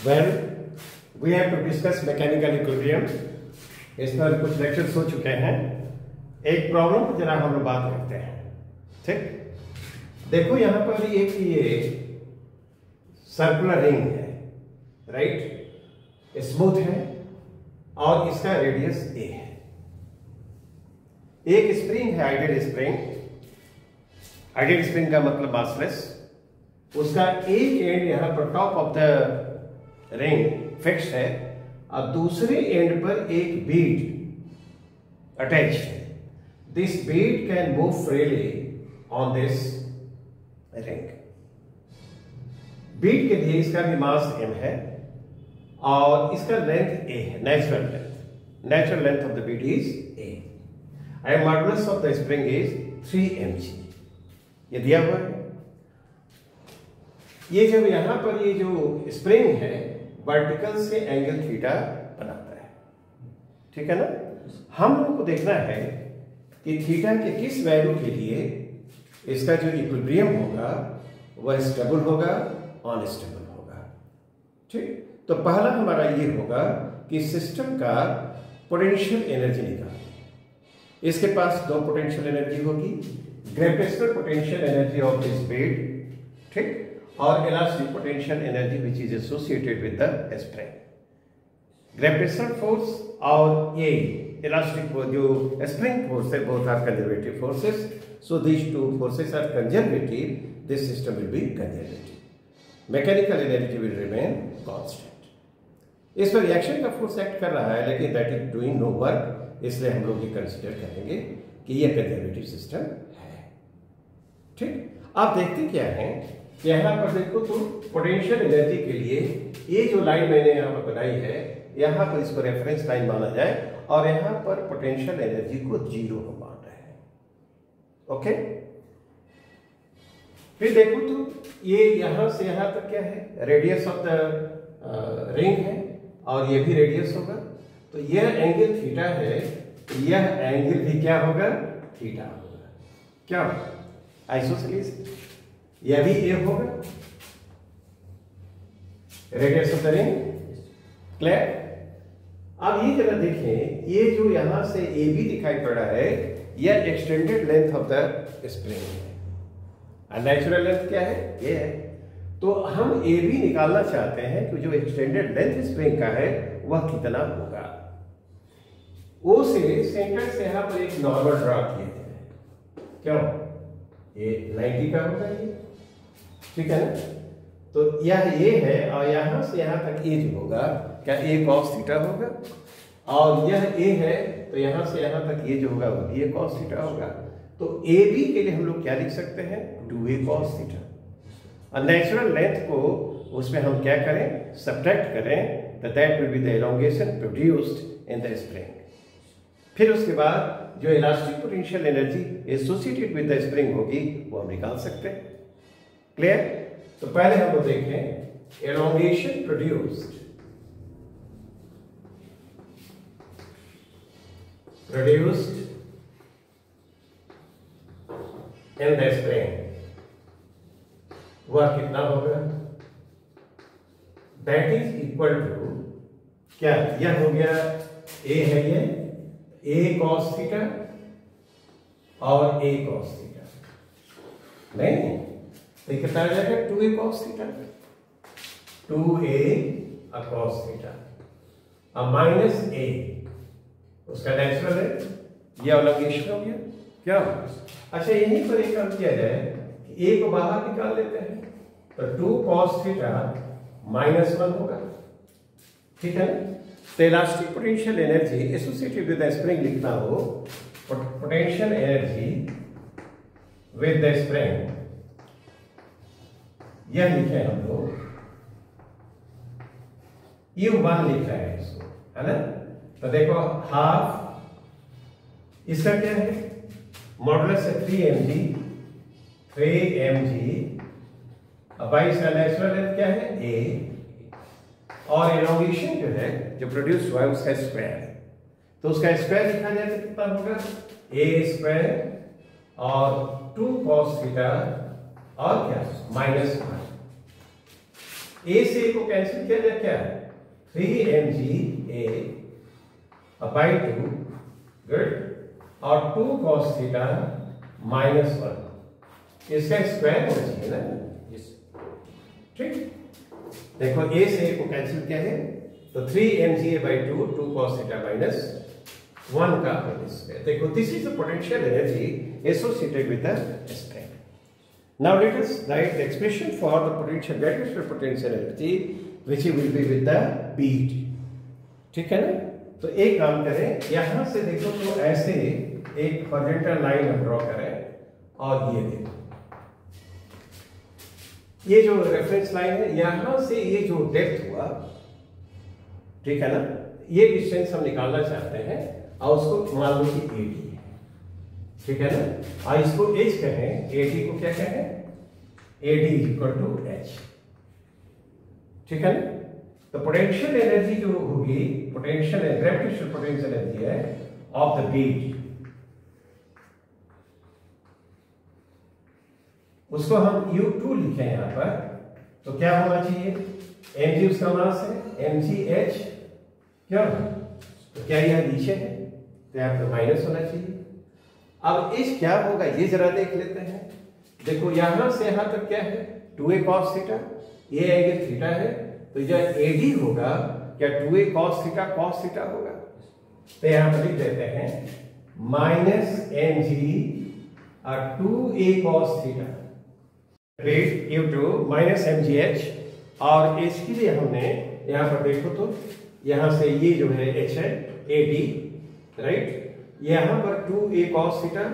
Well, we have to discuss mechanical equilibrium. इस पर कुछ लेक्चर्स हो चुके हैं। एक प्रॉब्लम जरा हम लोग बात करते हैं, ठीक? देखो यहाँ पर एक ये सर्कुलर रिंग है, राइट? स्मूथ है और इसका रेडियस ए है। एक स्प्रिंग है, आइडियल स्प्रिंग। आइडियल स्प्रिंग का मतलब मासलेस। उसका एक एंड यहाँ पर top of the ring fix है और दूसरे एंड पर एक बीड अटैच है। This Beed can move freely on this ring. Beed के लिए इसका भी मास m है और इसका लेंथ a है, natural length. Natural length of the Beed is a and modulus of the spring is 3 mg। ये दिया हुआ है। ये जब यहां पर ये जो स्प्रिंग है वर्टिकल से एंगल थीटा बनाता है, ठीक है ना? हम लोग को देखना है कि थीटा के किस वैल्यू के लिए इसका जो इक्विलिब्रियम होगा वह स्टेबल होगा, अनस्टेबल होगा, ठीक? तो पहला हमारा ये होगा कि सिस्टम का पोटेंशियल एनर्जी निकालना। इसके पास दो पोटेंशियल एनर्जी होगी, gravitational potential energy of this bead, ठीक, और elastic potential energy which is associated with the spring. Gravitational force और ये इलास्टिक जो स्प्रिंग फोर्स है, both are conservative forces, so these two forces are conservative, this system will be conservative. Mechanical energy will remain constant. इस पर reaction का force act कर रहा है लेकिन that is doing no work, इसलिए हम लोग ये कंसीडर करेंगे कि ये कंजर्वेटिव सिस्टम है, ठीक? आप देखते क्या है कि यहां पर देखो तो पोटेंशियल एनर्जी के लिए ये जो लाइन मैंने यहां पर बनाई है, यहां पर इसको रेफरेंस लाइन माना जाए और यहां पर पोटेंशियल एनर्जी को 0 हम मान रहे हैं, ओके? फिर देखो तो ये यहां से यहां तक क्या है, रेडियस ऑफ द रिंग है और ये भी रेडियस होगा। तो यह एंगल थीटा है, यह एंगल भी क्या होगा, थीटा होगा। क्या आइसोसेलेस, यह भी ए होगा, radius of the ring, clear? अब ये जरा देखें, ये जो यहां से ए बी दिखाई पड़ रहा है, यह extended length of the spring है और नेचुरल लेंथ क्या है, ये है। तो हम ए बी निकालना चाहते हैं कि जो एक्सटेंडेड लेंथ स्प्रिंग का है वह कितना होगा। ओ से सेंटर से यहां पर एक नॉर्मल ड्रा किया जाए, क्यों? ये 90 का होगा ये, ठीक है ना? तो यह ये है और यहां से यहां तक ये जो होगा क्या ए कॉस थीटा होगा, और यह ए है तो यहां से यहां तक ये जो होगा वो भी ए कॉस थीटा होगा। तो ए बी के लिए हम लोग क्या लिख सकते हैं, 2a cos थीटा। और नेचुरल लेंथ को उसमें हम क्या करें, सब्ट्रैक्ट करें, तो that will be the elongation produced in the spring. फिर उसके बाद जो elastic potential energy associated with the spring होगी वो हम निकाल सकते हैं, क्लियर? तो पहले हम लोग देखें elongation produced in the spring, वह कितना होगा, दैट इज इक्वल टू क्या, यह हो गया ए है, ये ए कॉस थीटा और ए कॉस थीटा, नहीं तो ये कितना आ जाएगा, 2a cos theta, 2a cos theta और माइनस a उसका नेचुरल है, ये एलोंगेशन हो गया। क्या? अच्छा, यहीं पर एक काम किया जाए कि a को बाहर निकाल लेते हैं, तो 2 cos थीटा -1 होगा, ठीक है ना? तो elastic potential energy associated with the spring लिखना हो, potential energy with the spring, यह लिखे हम लोग U1 लिख रहे हैं इसको, है ना? तो देखो हाफ, इसका क्या है, मॉडुलस है 3mg, 3mg, अब भाई इसका नेचुरल लेंथ क्या है, a, और एलोंगेशन जो है जो प्रोड्यूस हुआ है उसका स्क्वायर है, तो उसका स्क्वायर लिखा जाए तो कितना होगा, a स्क्वायर और 2 cos थीटा और क्या -1। ए से ए को कैंसिल किया जाए, क्या है 3mga by 2, गुड, और 2 cos थीटा -1, इसका स्क्वायर होना चाहिए ना, ठीक। देखो ए से ए को कैंसिल किया है तो 3mga by 2, 2 cos थीटा -1 का होल स्क्वायर। देखो this is the potential energy associated with the spring. Now let us write the expression for the potential gravitational potential energy which will be with the bead, ठीक है ना। तो एक काम करें, यहां से देखो तो ऐसे एक हॉरिजॉन्टल लाइन हम ड्रॉ करें और ये देखो ये जो रेफरेंस लाइन है यहां से ये जो डेप्थ हुआ, ठीक है ना, ये डिस्टेंस हम निकालना चाहते हैं और उसको मान लो कि 80 है, ठीक है ना। और इसको h कहें, 80 को क्या कहें, AD इक्वल टू h, ठीक है ना। तो पोटेंशियल एनर्जी जो होगी, पोटेंशियल ग्रेविटेशनल पोटेंशियल एनर्जी है ऑफ द बीड, उसको हम U2 लिखें यहां पर, तो क्या होना चाहिए, mg उसका मास है, mgh क्या, तो क्या यह नीचे है तो यहां पर माइनस होना चाहिए। अब इस क्या होगा ये जरा देख लेते हैं। देखो यहां से यहां तक क्या है 2a cos थीटा, ये एंगल थीटा है, तो जो AD होगा क्या 2a cos थीटा होगा, तो यहां पर लिख देते हैं -mg 2a cos theta U2 -mgh, और इसके लिए हमने यहां पर देखो तो यहां से ये जो है h है AD, राइट, यहां पर 2a cos थीटा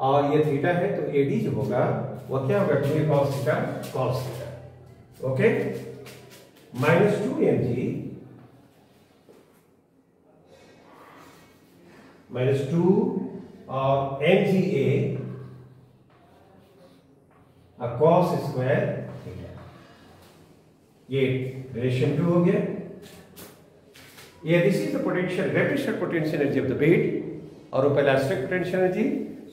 और ये थीटा है, तो AD जो होगा वो क्या होगा 2a cos theta, okay, -2mg -2 और mga cos स्क्वायर थीटा, ये रिलेशन 2 हो गया। ये this is the potential gravitational potential energy of the bed और elastic potential energy,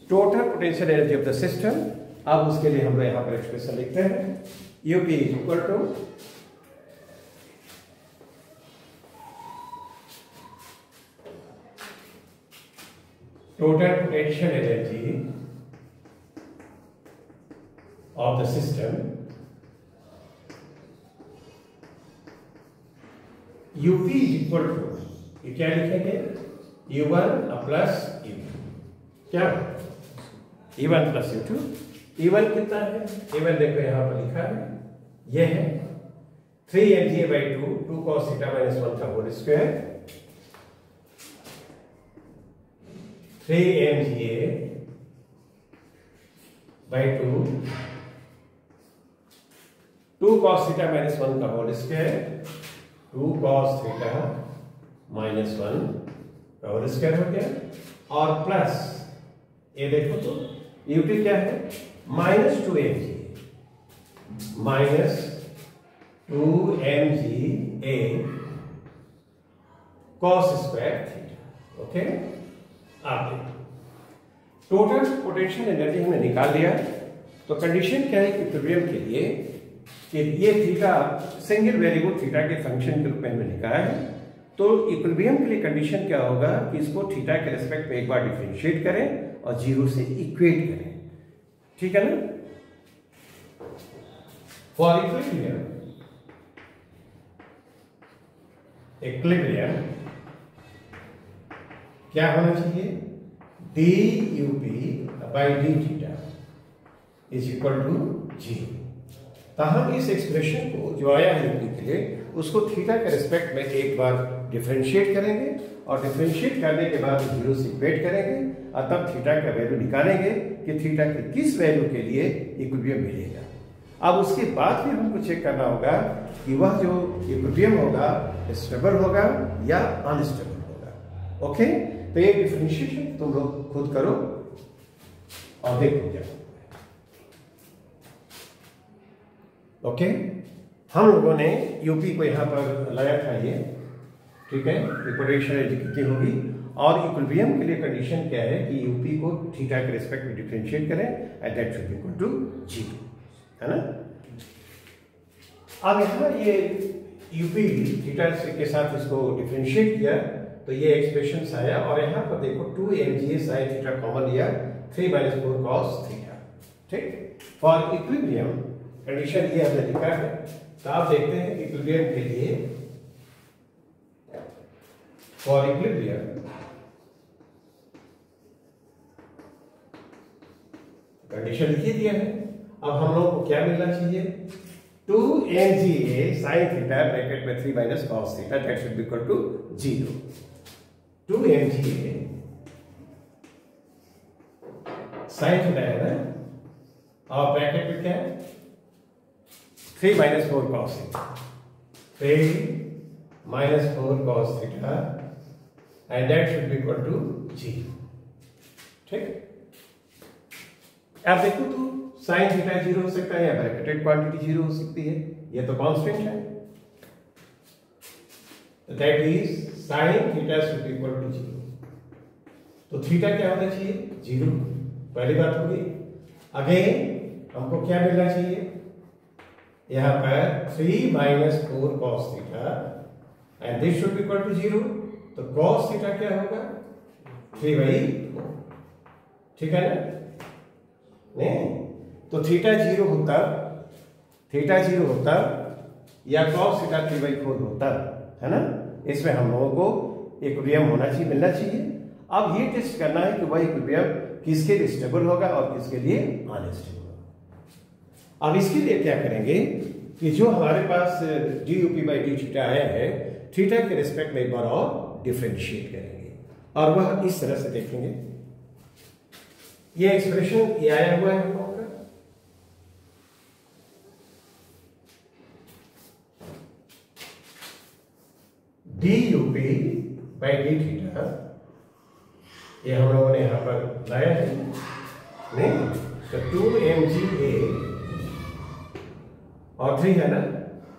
total potential energy of the system. अब उसके लिए हम यहां पर एक्सप्रेशन लिखते हैं, UP is equal to total potential energy of the system UP is equal to, ये क्या लिखेंगे, U1 प्लस U2, क्या U1 प्लस U2। E1 कितना है, E1 देखो यहां पर लिखा है, ये है 3mga by 2, 2 cos थीटा -1 का whole square, 3mga by 2, 2 cos theta -1 का होल स्क्वायर, 2 cos थीटा -1 का होल स्क्वायर हो गया, और प्लस ये देखो तो U2 क्या है -2mg cos square theta, okay. आप देखो टोटल पोटेंशियल एनर्जी हमने निकाल लिया, तो कंडीशन क्या है इक्विलिब्रियम के लिए कि ये थीटा सिंगल वेरिएबल थीटा के फंक्शन के रूप में हमने लिखा है, तो इक्विलिब्रियम के लिए कंडीशन क्या होगा कि इसको थीटा के रिस्पेक्ट में एक बार डिफरेंशिएट करें और 0 से इक्वेट करें, ठीक है ना। फॉर इक्विलिब्रियम क्या होना चाहिए, DUP by d theta is equal to 0। तो हम इस एक्सप्रेशन को जो आया है यूपी के लिए उसको थीटा के रिस्पेक्ट में एक बार डिफरेंशिएट करेंगे और डिफरेंशिएट करने के बाद 0 से इक्वेट करेंगे और तब थीटा का वैल्यू निकालेंगे कि थीटा के किस वैल्यू के लिए इक्विलिब्रियम मिलेगा। अब उसके बाद भी हमको चेक करना होगा कि वह जो इक्विलिब्रियम होगा स्टेबल होगा या अनस्टेबल होगा, ओके। तो ये डिफरेंशिएशन तुम लोग खुद करो और देखो क्या, ओके। हम लोगों ने यूपी को यहाँ पर लाया था ये, ठीक है, पोटेंशियल एनर्जी कितनी होगी और इक्विलिब्रियम के लिए कंडीशन क्या है कि यूपी को थीटा के रिस्पेक्ट में डिफरेंशिएट करें at that should be equal to 0, है ना। अब यहाँ ये यूपी थीटा के साथ इसको डिफरेंशिएट किया तो ये एक्सप्रेशन आया, और यहाँ पर देखो 2mga sin थीटा कॉमन लिया, 3 - 4 cos थीटा। ठीक, फॉर इक्विलिब्रियम कंडीशन ये हमने लिखा है। तो आप देखते हैं इक्विलिब्रियम के लिए, फॉर इक्विलिब्रियम कंडीशन लिख दिया है। अब हम लोगों को क्या मिलना चाहिए, 2mga sin थीटा ब्रैकेट में 3 - cos theta that should be equal to 0। 2mga sin theta है ना, और ब्रैकेट में क्या है 3 - 4 cos theta, 3 - 4 cos theta and that should be equal to 0। ठीक, अब देखो तो साइन थीटा 0 हो सकता है या ब्रैकेटेड क्वांटिटी 0 हो सकती है, ये तो कांस्टेंट है। That is sine theta should be equal to 0। तो थीटा क्या होना चाहिए 0, पहली बात होगी। अगेन हमको क्या मिलना चाहिए, यहां पर 3 - 4 cos theta and this should be equal to 0। तो cos थीटा क्या होगा 3/4, ठीक है ना। नहीं तो थीटा 0 होता, थीटा 0 होता या cos थीटा 3/4 होता है ना। इसमें हम लोगों को इक्विलिब्रियम होना चाहिए, मिलना चाहिए। अब ये टेस्ट करना है कि वह इक्विलिब्रियम किसके लिए स्टेबल होगा और किसके लिए अनस्टेबल होगा। अब इसके लिए क्या करेंगे कि जो हमारे पास dup/d आया है, थीटा के रिस्पेक्ट में एक बार और डिफरेंशिएट करेंगे, और वह इस तरह से देखेंगे। ये एक्सप्रेशन ये आया हुआ है हम लोगों का, dup/d थीटा, ये हम लोगों ने यहां पर लाया है नहीं, तो 2mga और 3 है ना,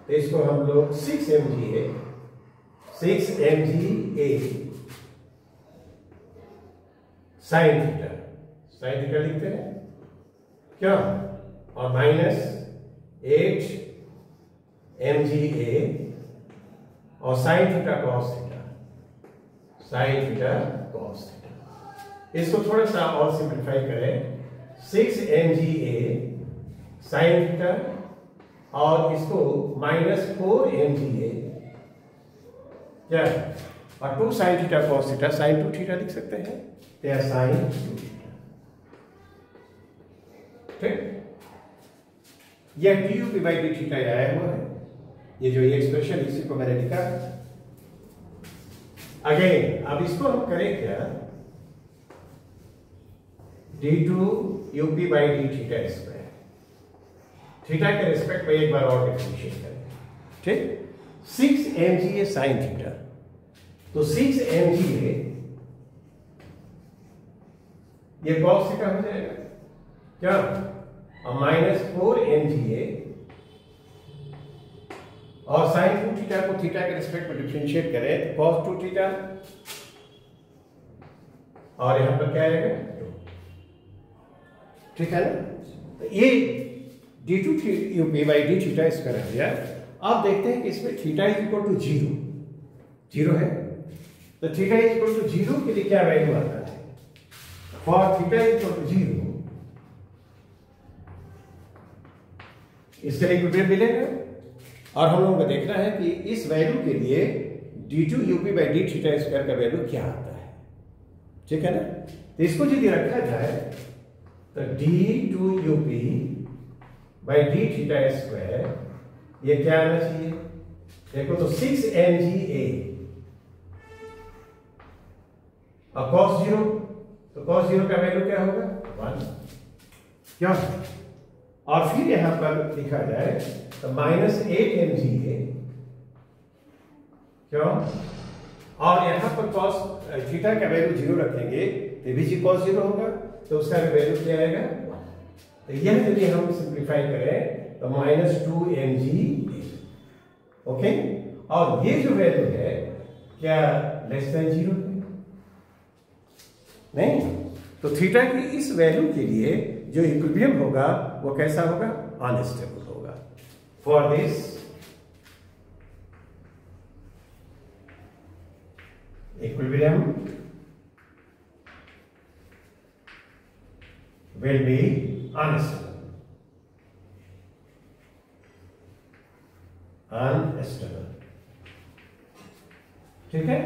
तो इसको हम लोग 6mga sine theta, sine theta लिखते हैं क्या, और -8 mga और sign theta cos theta, sign theta cos theta. इसको थोड़ा सा और सिंप्लीफाई करें, 6 mga साइन थीटा और इसको -4 mga क्या, और 2 sine theta cos theta, sine 2 theta लिख सकते हैं या साइन 2 थीटा। ठीक, यह dup/d आया हुआ है, ये जो ये एक्सप्रेशन इसी को मैंने लिखा। अगेन अब इसको हम करें क्या, d2up/d2 थीटा के रिस्पेक्ट में एक बार और डिफरेंशिएट करें। ठीक, 6 mga साइन थीटा, तो 6 mga ये cos थीटा हो जाएगा क्या, और -4 mga और साइन 2 थीटा को थीटा के रिस्पेक्ट में डिफरेंशिएट करें तो cos 2 थीटा, और यहां पर क्या आएगा 2। ठीक है ना, तो ये d2up/d इसका रह गया। अब देखते हैं कि इसमें थीटा = 0 है, तो थीटा = 0 के लिए क्या वैल्यू आता है, फॉर थीटा = 0 इसके लिए इक्विलिब्रियम मिलेगा, और हम लोगों को देखना है कि इस वैल्यू के लिए d2up/d2 का वैल्यू क्या आता है। ठीक है ना, तो इसको यदि रखा जाए तो d2up/d2 ये क्या आना चाहिए, देखो तो 6 mga और cos 0, तो cos 0 का वैल्यू क्या होगा 1 क्या, और फिर यहां पर लिखा जाए तो -8 mga क्यों, और यहां पर cos थीटा का वैल्यू 0 रखेंगे तो भी जी cos 0 होगा, तो उसका वैल्यू क्या आएगा 1। तो यह यदि हम सिंप्लीफाई करें तो -2 mga, ओके, और ये जो वैल्यू है क्या <0 नहीं, तो थीटा की इस वैल्यू के लिए जो इक्विलिब्रियम होगा वो कैसा होगा, अनस्टेबल होगा। For this equilibrium will be unstable. ठीक है।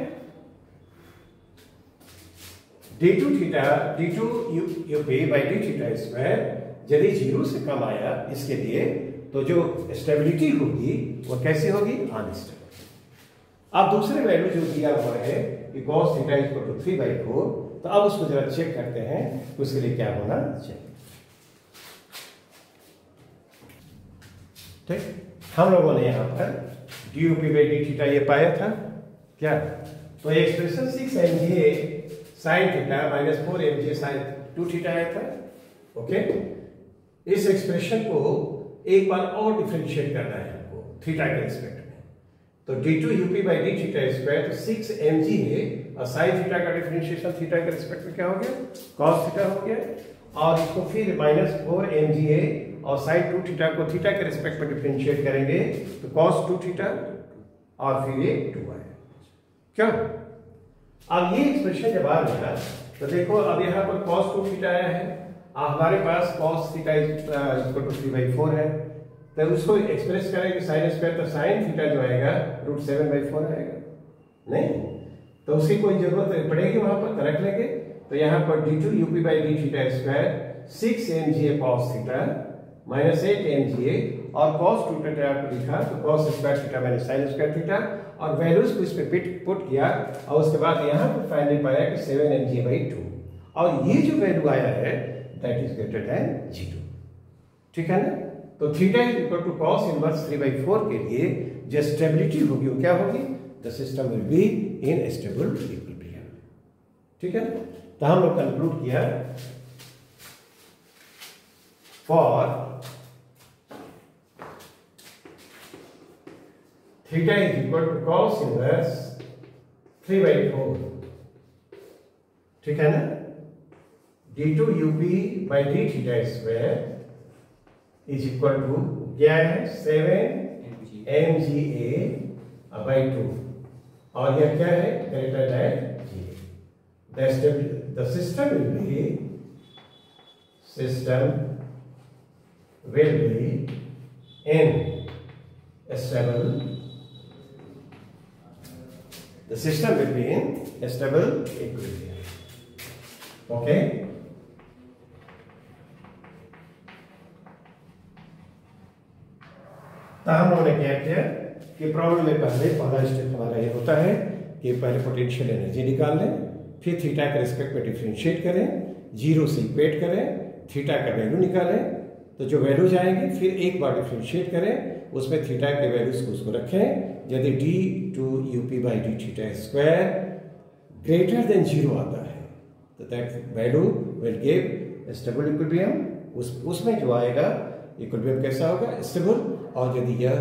d2 theta d2 UP by D theta square यदि 0 से कम आया इसके लिए तो जो स्टेबिलिटी होगी वो कैसी होगी? अनस्टेबल। अब दूसरे वैल्यू जो दिया हुआ है कि cos थीटा इक्वल टू 3/4, तो अब उसको जरा चेक करते हैं कि उसके लिए क्या होना चाहिए। ठीक, हम लोगों ने यहाँ पर ड्यूपी बाई डी थीटा ये पाया था क्या? तो expression 6 mga sine theta minus 4 mga sine 2 theta आया था। ओके, इस एक्सप्रेशन को एक बार और डिफरेंशिएट करना है हमको थीटा के रिस्पेक्ट में। तो d2 UP by D theta square तो 6 mg है और साइन थीटा का डिफरेंशिएशन थीटा के रिस्पेक्ट में क्या हो गया? cos थीटा हो गया। और इसको फिर माइनस 4 mga और साइन 2 थीटा को थीटा के रिस्पेक्ट में डिफरेंशिएट करेंगे तो cos 2 थीटा और फिर ये 2 आएगा। क्यों? अब ये एक्सप्रेशन जब आ गया तो देखो अब यहाँ पर cos 2 थीटा आया है, हमारे पास cos थीटा इक्वल टू 3/4 है, तो उसको एक्सप्रेस करेंगे साइन स्क्वायर, तो साइन थीटा जो आएगा √7/4 आएगा। नहीं तो उसकी कोई जरूरत पड़ेगी वहां पर, तो रख लेंगे। तो यहाँ पर d2 UP by D theta square 6 mga cos theta minus 8 mga और cos 2 थीटा को लिखा तो cos square theta minus sine square theta और वैल्यूज को इस पे पुट किया और उसके बाद यहाँ पर फाइनली पाया कि 7 mga/2 और ये जो वैल्यू आया है दैट इज ग्रेटर देन 0। ठीक है ना? तो theta is equal to cos inverse 3/4 के लिए जो स्टेबिलिटी होगी वो क्या होगी? The system will be in stable equilibrium. ठीक है, तो हम लोग कंक्लूड किया for theta is equal to cos inverse 3/4। ठीक है ना? d2 UP by D theta square is equal to क्या है? 7 mga/2 और यह क्या है? Greater than 0। The system will be in stable. The system will be in stable equilibrium. Okay. तो हम लोगों ने क्या किया कि प्रॉब्लम में पहला स्टेप हमारा ये होता है कि पहले पोटेंशियल एनर्जी निकाल लें, फिर थीटा के रिस्पेक्ट में डिफरेंशिएट करें, 0 से इक्वेट करें, थीटा का वैल्यू निकालें, तो जो वैल्यूज आएंगे फिर एक बार डिफरेंशिएट करें, उसमें थीटा के वैल्यूज को उसको रखें। यदि d2 UP by D theta square greater than 0 आता है तो that value will give stable equilibrium. उसमें जो आएगा इक्विलिब्रियम कैसा होगा? स्टेबल। और यदि यह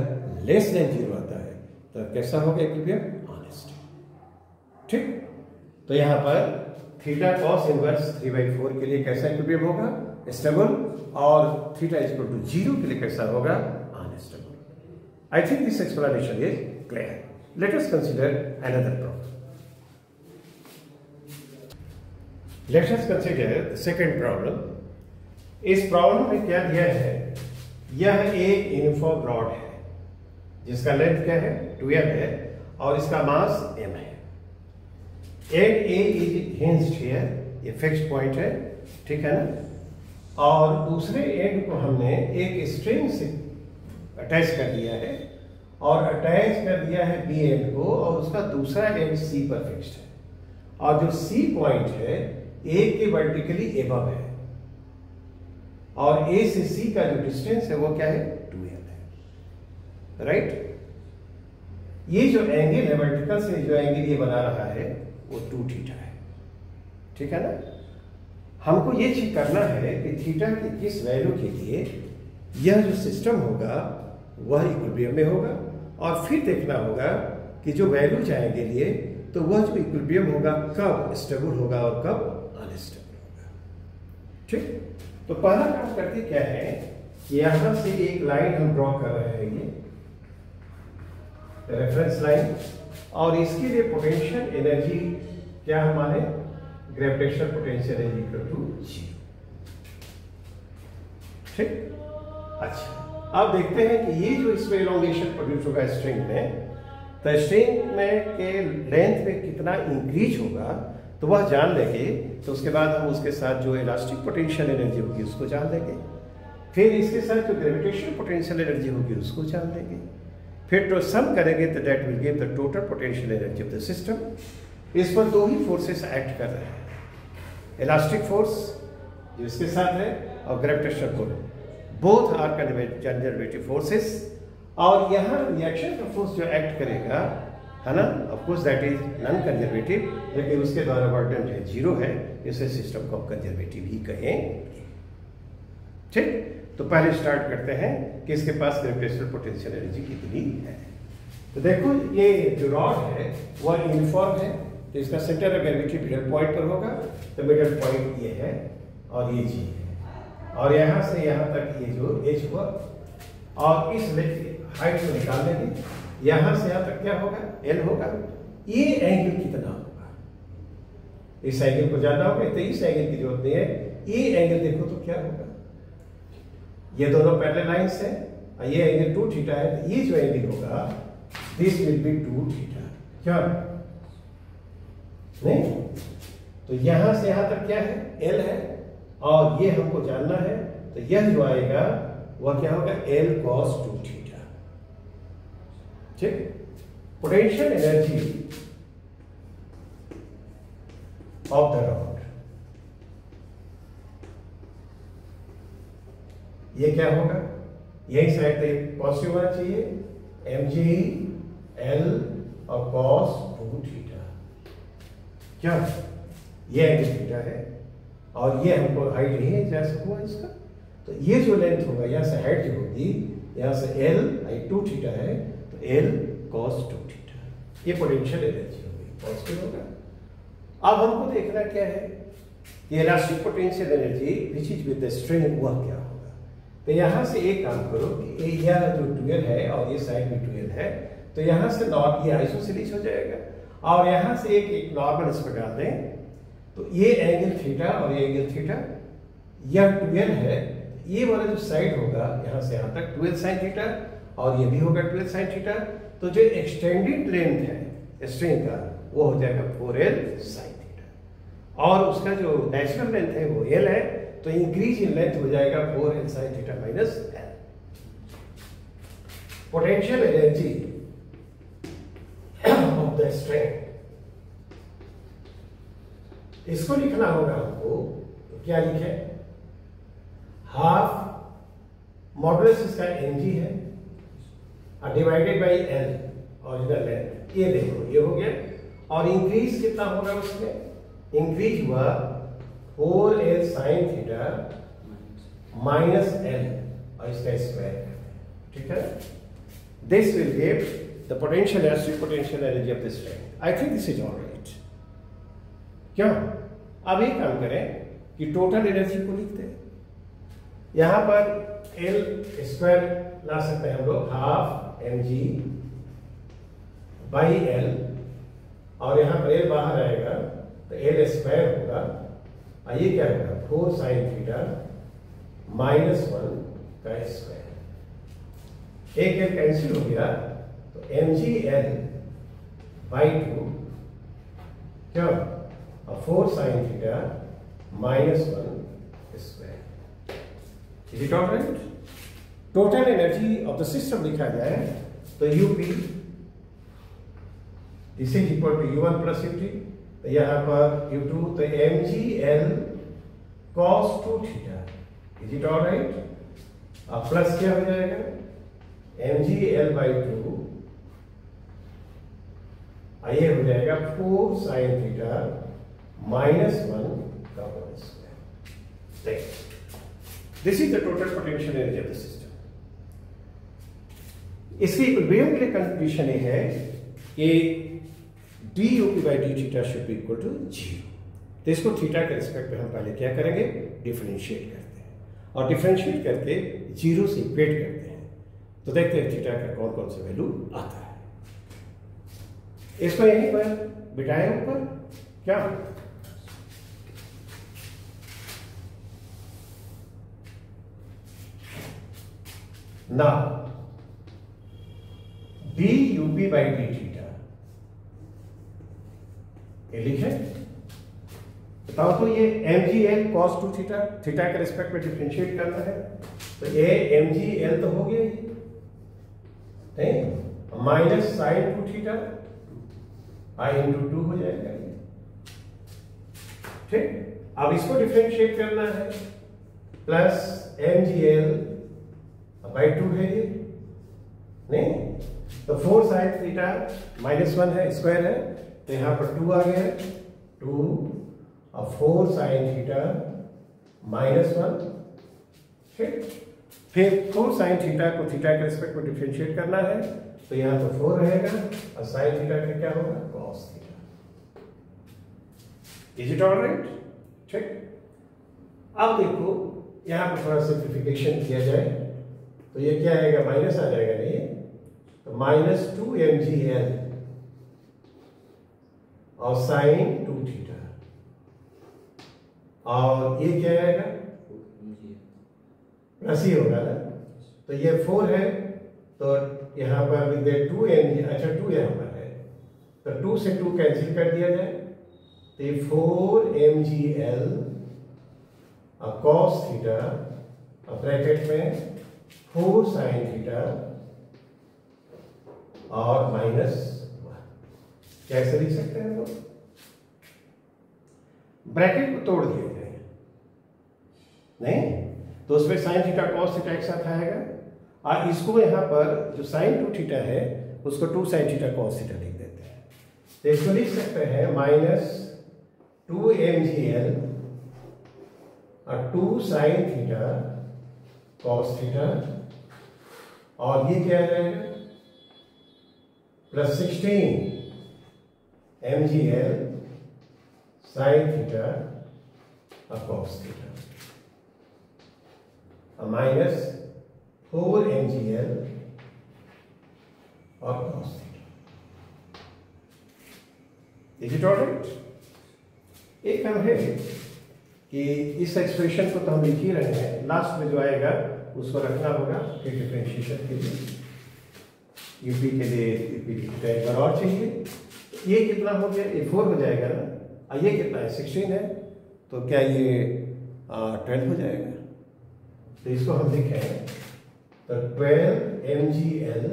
लेस देन 0 आता है तो कैसा होगा इक्विलिब्रियम? अनस्टेबल। ठीक, तो यहाँ पर थीटा cos इनवर्स 3/4 के लिए कैसा इक्विलिब्रियम होगा? स्टेबल। और थीटा इक्वल टू 0 के लिए कैसा होगा? Unstable. I think this explanation is clear. Let us consider another problem. Let us consider second problem. इस प्रॉब्लम में क्या दिया है? यह एक यूनिफॉर्म रॉड है जिसका लेंथ क्या है? 12 है और इसका मास m है। And A is hinged here, ये फिक्स्ड पॉइंट है। ठीक है ना? और दूसरे एंड को हमने एक स्ट्रिंग से अटैच कर दिया है और अटैच कर दिया है B एंड को और उसका दूसरा एंड C पर फिक्स्ड है और जो C पॉइंट है A के वर्टिकली एबव है और A से C का जो डिस्टेंस है वो क्या है? 2l है। राइट? ये जो एंगल है वर्टिकल से जो एंगल ये बना रहा है वो 2 थीटा है। ठीक है ना? हमको ये चेक करना है कि थीटा की किस वैल्यू के लिए यह जो सिस्टम होगा वह इक्विलिब्रियम में होगा और फिर देखना होगा कि जो वैल्यू जाएंगे लिए तो वह जो इक्विलिब्रियम होगा कब स्टेबल होगा और कब अनस्टेबल होगा। ठीक, तो पहला काम करके क्या है कि यहां से एक लाइन हम ड्रॉ कर रहे हैं, ये रेफरेंस लाइन। और इसके लिए पोटेंशियल एनर्जी क्या हमारे gravitational potential energy equal to 0। ठीक। अच्छा, अब देखते हैं कि ये जो इसमें इलॉन्गेशन प्रोड्यूस होगा स्ट्रिंग में, तो स्ट्रिंग में के लेंथ में कितना इंक्रीज होगा तो वह जान लेंगे। तो उसके बाद हम उसके साथ जो इलास्टिक पोटेंशियल एनर्जी होगी उसको जान लेंगे, फिर इसके साथ जो ग्रेविटेशनल पोटेंशियल एनर्जी होगी उसको जान लेंगे, फिर तो सम करेंगे तो that will give the total potential energy of the system. इस पर दो ही फोर्सेस एक्ट कर रहे हैं, इलास्टिक फोर्स जो इसके साथ है और gravitational force, both are conservative forces. और यहाँ रिएक्शन का फोर्स जो एक्ट करेगा है ना, of course that is non conservative, लेकिन उसके द्वारा वर्डन जो है 0 है, इसे सिस्टम को कंजर्वेटिव ही कहेंगे। ठीक, तो पहले स्टार्ट करते हैं कि इसके पास ग्रेविटेशनल पोटेंशियल एनर्जी कितनी है। तो देखो ये जो रॉड है वह यूनिफॉर्म है, तो इसका centre of gravity middle point पर होगा, तो मिडल पॉइंट ये है और ये जी है, और यहाँ से यहाँ तक ये जो एच हुआ, और इस हाइट को निकाल लेंगे, यहाँ से यहाँ तक क्या होगा एल होगा। ये एंगल कितना होगा, इस एंगल को जानना होगा, तो इस एंगल की जरूरत नहीं है। ये एंगल देखो तो क्या होगा, ये दोनों पैरेलल लाइंस है, ये एंगल 2 थीटा है, तो ये जो एंगल होगा दिस विल बी 2 थीटा। क्या नहीं, तो यहां से यहां तक क्या है एल है, और ये हमको जानना है, तो यह जो आएगा वह क्या होगा एल cos 2 थीटा। ठीक, potential energy of the rod, ये क्या होगा, यही साइड पॉजिटिव होना चाहिए, mg l और cos 2 थीटा। क्या, ये एंगल थीटा है, और ये हमको हाइट नहीं है जैसा हुआ इसका, तो ये जो लेंथ होगा यहाँ से हाइट जो होगी, यहाँ से l 2 थीटा है, तो l cos 2 थीटा, ये पोटेंशियल एनर्जी होगी, पॉजिटिव होगा। अब हमको देखना क्या है, ये elastic potential energy which is with the string वह क्या होगा। तो यहाँ से एक काम करो कि यह जो ट्वेल है और ये साइड में ट्वेल है, तो यहाँ से ये आइसोसेलेस हो जाएगा, और यहाँ से एक नॉर्मल इस पर डाल दें, तो ये एंगल थीटा और ये एंगल थीटा, यह 12 है, ये वाला जो साइड होगा यहाँ से यहाँ तक 12 sin थीटा, और ये भी होगा 12 sin थीटा। तो जो एक्सटेंडेड लेंथ है स्ट्रिंग का वो हो जाएगा 4l sin थीटा, और उसका जो नेचुरल लेंथ है वो l है, तो इंक्रीज इन लेंथ हो जाएगा 4l sin theta minus l। Potential energy of the string, इसको लिखना होगा हमको, तो क्या लिखे, हाफ मॉडुलस इसका mg है divided by l original length, ये देखो ये हो गया, और इंक्रीज कितना होगा उसमें, इंक्रीज हुआ 4l sin theta minus l और इसका स्क्वायर, ठीक है। This will give the potential elastic potential energy of the string. I think this is alright. क्यों, अब एक काम करें कि टोटल एनर्जी को लिखते हैं, यहां पर एल स्क्वायर ला सकते हैं हम लोग, हाफ mg बाई एल, और यहां पर एल बाहर आएगा तो एल स्क्वायर होगा, और ये क्या होगा 4 sin थीटा माइनस 1 का स्क्वायर, एक एल कैंसिल हो गया, तो mg l बाई 2 क्या, 4 sin theta minus 1 square. Is it alright. Total energy of the system लिखा जाए तो U P this is equal to u1 plus u2, तो यहां पर u2 तो mg l cos 2 theta. Is it alright. अब plus क्या हो जाएगा, mg l बाई 2, ये हो जाएगा 4 sin थीटा माइनस 1 का whole square. This is the total potential energy of the system. इसकी इक्विलिब्रियम के लिए कंडीशन ये है कि D U P by D theta should be equal to 0। तो इसको थीटा के रिस्पेक्ट में हम पहले क्या करेंगे, डिफरेंशिएट करते हैं, और डिफरेंशिएट करके 0 से इक्वेट करते हैं, तो देखते हैं थीटा का कौन कौन सा वैल्यू आता है। इसको यहीं पर बिठाए ऊपर, क्या ना D U P by D theta, ये लिखे। बताओ तो ये M G L cos two theta, theta के रिस्पेक्ट में डिफ्रेंशिएट करना है, तो ये एम जी एल तो हो गया नहीं, माइनस साइन टू थीटा आई इंटू टू हो जाएगा। ठीक, अब इसको डिफ्रेंशिएट करना है, plus M G L by two है ये नहीं, तो 4 साइन थीटा माइनस 1 है, स्क्वायर है, तो यहां पर 2 आ गया, 2 और 4 साइन थीटा माइनस 1। ठीक, फिर 4 साइन थीटा को थीटा के रिस्पेक्ट में डिफरेंशिएट करना है, तो यहां तो 4 रहेगा और साइन थीटा का क्या होगा, cos theta. Is it alright? ठीक, अब देखो यहां पर थोड़ा सिंप्लीफिकेशन किया जाए, तो ये क्या आएगा, माइनस आ जाएगा नहीं, तो माइनस 2 एम जी एल और साइन 2 थीटा, और ये क्या आएगा, प्लस ही होगा ना, तो ये 4 है, तो यहां पर 2 एम जी, अच्छा 2 यहां पर है, तो 2 से 2 कैंसिल कर दिया जाए, तो ये 4 एम जी एल और कॉस थीटा और ब्रैकेट में 4 साइन थीटा और माइनस 1। कैसे लिख सकते हैं लोग, ब्रैकेट को तोड़ दिए जाए नहीं, तो उसमें साइन थीटा कॉस थीटा एक साथ आएगा, और इसको यहां पर जो साइन 2 थीटा है उसको 2 साइन थीटा कॉस थीटा लिख देते हैं, तो इसको लिख सकते हैं माइनस 2 एम जी एल और 2 साइन थीटा कॉस थीटा, और ये क्या आ जाएगा, plus 16 M G L sine theta और कॉस थीटा, और माइनस 4 एम जी एल और cos theta. Is it alright? एक काम है कि इस एक्सप्रेशन को तो हम लिख ही रहे हैं, लास्ट में जो आएगा उसको रखना होगा फिर डिफरेंशिएशन के लिए, यूपी के लिए एक बार और चाहिए। ये कितना हो गया, ये 4 हो जाएगा ना, और ये कितना है 16 है, तो क्या ये 12 हो जाएगा, तो इसको हम लिखें, तो 12 M G L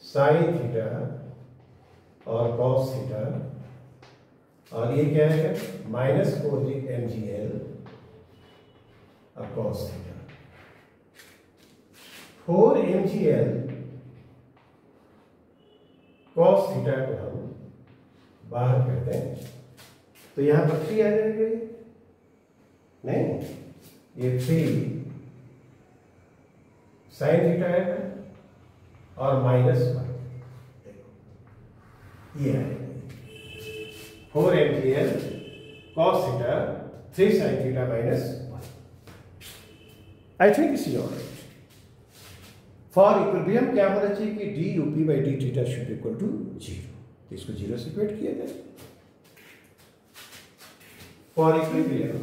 sine theta और कॉस थीटा, और ये क्या है, माइनस 4 एम जी एल और cos theta. 4 M G L cos theta को हम बाहर करते हैं, तो यहां पर 3 आ जाएंगे नहीं, ये 3 साइन थीटा आएगा और माइनस 1, ये आएगा 4 M G L cos theta 3 sine theta minus 1। I think is is alright. For equilibrium क्या होना चाहिए कि D U P by D theta should equal to 0, इसको 0 से इक्वेट किया जाए। For equilibrium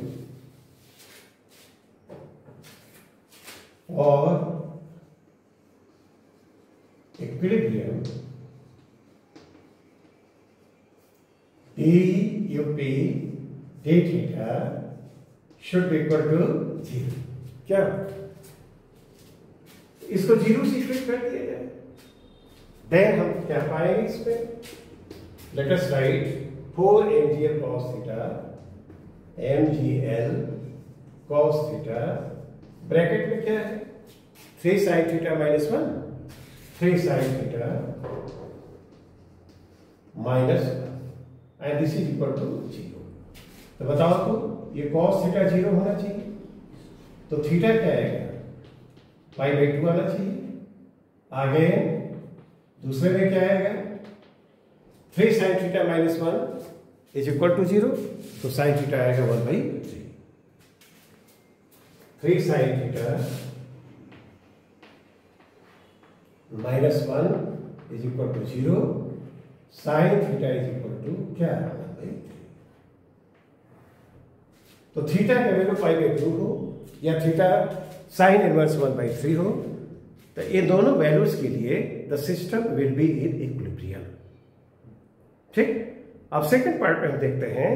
D U P D theta should equal to 0, क्या इसको 0 से इक्वेट कर दिया जाए, देन हम क्या पाएंगे इसमें, let us write 4 mgl cos theta mgl cos theta, bracket में क्या है 3 sin theta minus 1, 3 sin theta minus 1, and this is equal to 0। तो बताओ तो ये cos थीटा 0 होना चाहिए, तो थीटा क्या आएगा पाई बाई 2 आना चाहिए। आगे दूसरे में क्या आएगा 3 sin theta minus 1 is equal to 0, तो sin थीटा आएगा 1/3। 3 sin theta minus 1 is equal to 0, sine theta is equal to क्या, 1/3। तो थीटा का वैल्यू π/2 हो या थीटा साइन इनवर्स 1/3 हो, तो ये दोनों वैल्यूज के लिए the system will be in equilibrium. ठीक, अब सेकंड पार्ट में हम देखते हैं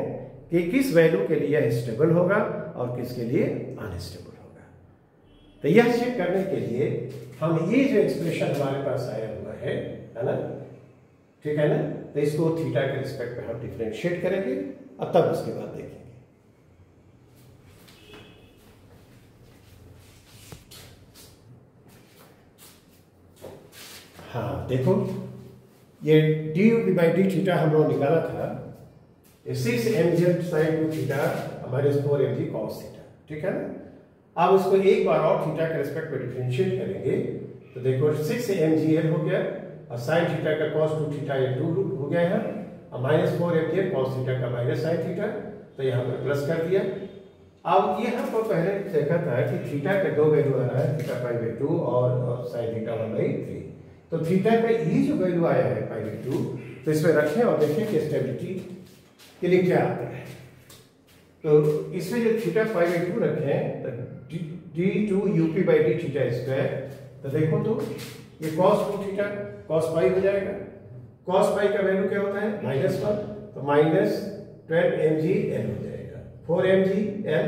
कि किस वैल्यू के लिए स्टेबल होगा और किसके लिए अनस्टेबल होगा। तो यह चेक करने के लिए हम ये जो एक्सप्रेशन हमारे पास आया हुआ है ना, ठीक है ना, तो इसको थीटा के रिस्पेक्ट में हम डिफरेंशिएट करेंगे और तब उसके बाद देखेंगे। हाँ देखो, ये du/d थीटा हम लोग निकाला था, 6 mz sin 2 theta minus 4 mg cos theta, ठीक है ना। अब उसको एक बार और थीटा के रिस्पेक्ट में डिफरेंशिएट करेंगे तो देखो 6 mgl हो गया और sin थीटा का cos 2 थीटा ये 2 हो गया है और माइनस 4 mgl cos थीटा का माइनस sin थीटा, तो यहाँ पर प्लस कर दिया। अब यहाँ पर पहले देखा था कि थीटा का दो वैल्यू आ रहा है, थीटा π/2 और sin थीटा 1/3। तो थीटा का ये जो वैल्यू आया है π/2, तो इसमें रखें और देखें कि स्टेबिलिटी के लिए क्या आता है। तो इसमें जो थीटा π/2 रखें तो d2up/d थीटा स्क्वायर, तो देखो तो ये cos 2 थीटा cos पाई हो जाएगा। cos पाई का वैल्यू क्या होता है, -1, तो माइनस 12 mgl हो जाएगा, 4 mgl।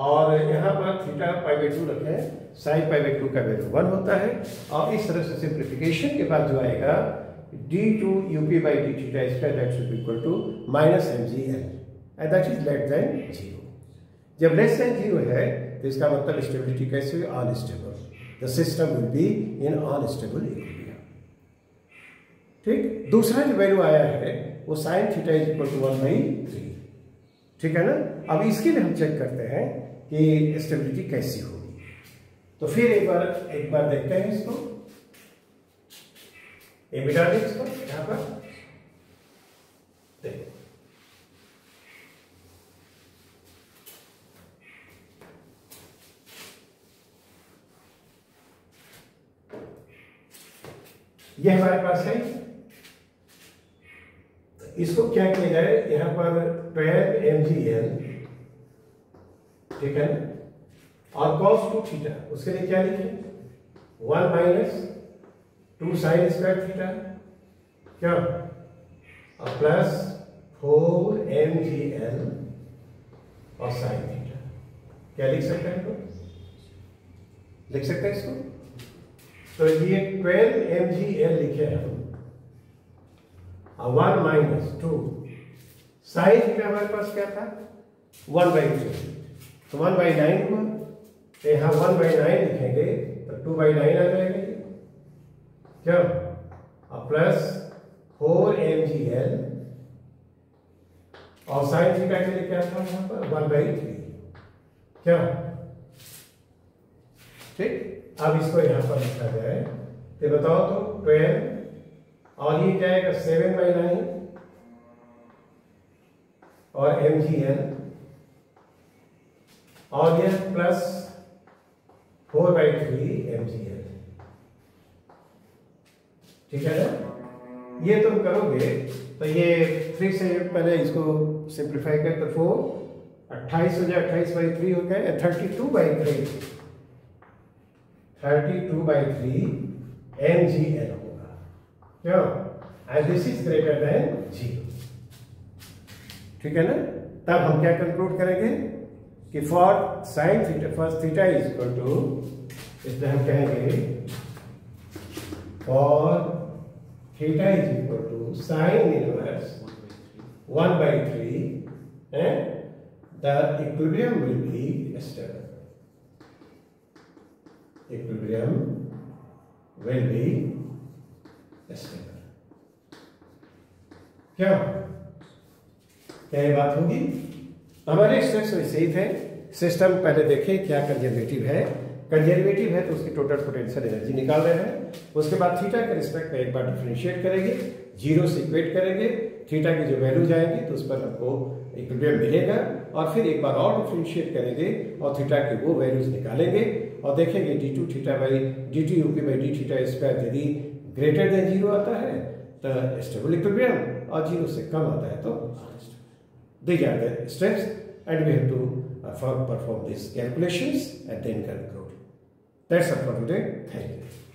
और यहाँ पर थीटा π/2 रखें, साइन π/2 का वैल्यू 1 होता है। और इस तरह से सिंप्लीफिकेशन के बाद जो आएगा d2up/d theta square that should be equal to -mgl and that is less than 0। जब लेस देन 0 है तो इसका मतलब स्टेबिलिटी कैसे हुई, unstable, the system will be in unstable equilibrium. ठीक, दूसरा जो वैल्यू आया है वो sin theta is equal to 1/3, ठीक है ना। अब इसके लिए हम चेक करते हैं कि स्टेबिलिटी कैसी होगी। तो फिर एक बार देखते हैं इसको, ये मिटा दें इसको यहां पर, देखो ये हमारे पास है। इसको क्या किया जाए, यहां पर 12 mgl, ठीक है ना, और cos 2 थीटा, उसके लिए क्या लिखें, 1 माइनस 2 साइन स्क्वायर थीटा क्या, और प्लस 4 mgl और साइन थीटा। क्या लिख सकते हैं, लिख सकते हैं इसको। तो ये 12 mgl लिखे हम और 1 माइनस 2 साइन थीटा हमारे पास क्या था, 1/2, तो 1/9 हुआ। तो यहाँ 1/9 लिखेंगे तो 2/9 आ जाएगा क्या, और प्लस 4 mgl और साइन थीटा के लिए क्या था यहाँ पर 1/3 क्या, ठीक। अब इसको यहाँ पर लिखा जाए तो बताओ तो 12 और ये क्या आएगा 7/9 और mgl और यह प्लस 4/3 mgl, ठीक है ना। ये तुम करोगे तो ये 3 से पहले इसको सिंप्लीफाई कर तो 4 28 हो जाए, 28/3 हो गया, 32/3 mgl होगा क्यों, and this is greater than 0, ठीक है ना। तब हम क्या कंक्लूड करेंगे कि for sine theta first theta is equal to, इसमें हम कहेंगे for theta is equal to sine inverse 1/3 and the equilibrium will be stable. Equilibrium will be stable. क्या ये बात होगी। हमारे स्टेप्स वैसे ही थे। सिस्टम पहले देखें क्या कंजर्वेटिव है, कंजर्वेटिव है तो उसकी टोटल पोटेंशियल एनर्जी निकाल रहे हैं। उसके बाद थीटा के रिस्पेक्ट में एक बार डिफरेंशिएट करेंगे, 0 से इक्वेट करेंगे, थीटा की जो वैल्यू जाएंगी तो उस पर हमको इक्विलिब्रियम मिलेगा, और फिर एक बार और डिफरेंशिएट करेंगे और थीटा की वो वैल्यूज निकालेंगे और देखेंगे d2 theta by d2 up/d theta square यदि ग्रेटर देन 0 आता है तो स्टेबल इक्विलिब्रियम, और 0 से कम आता है तो unstable. These are the steps and we have to perform these calculations and then conclude. That's all for today. Thank you.